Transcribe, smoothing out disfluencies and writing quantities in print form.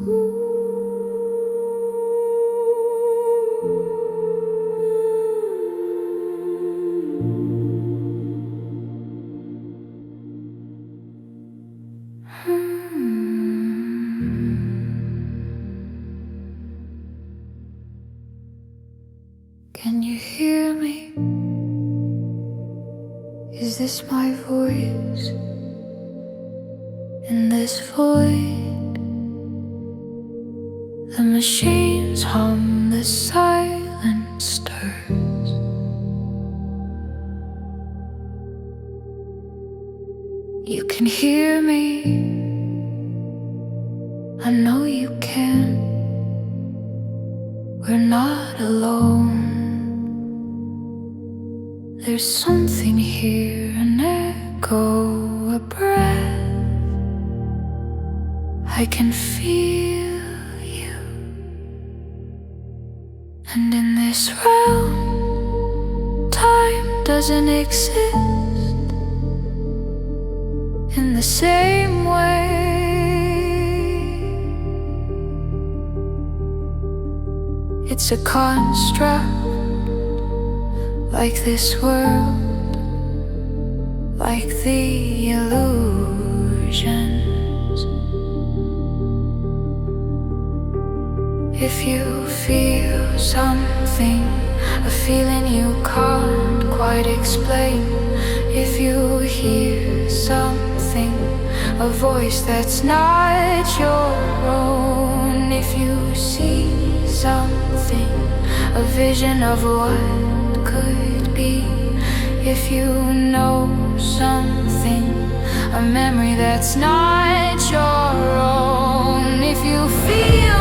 Can you hear me? Is this my voice in this void? The machines hum, the silence stirs. You can hear me, I know you can. We're not alone. There's something here, an echo, a breath. I can feel you. And in this realm, time doesn't exist in the same way. It's a construct, like this world, like the illusions. If you feel something, a feeling you can't quite explain, if you hear something, a voice that's not your own, if you see something, a vision of what could be, if you know something, a memory that's not your own, if you feel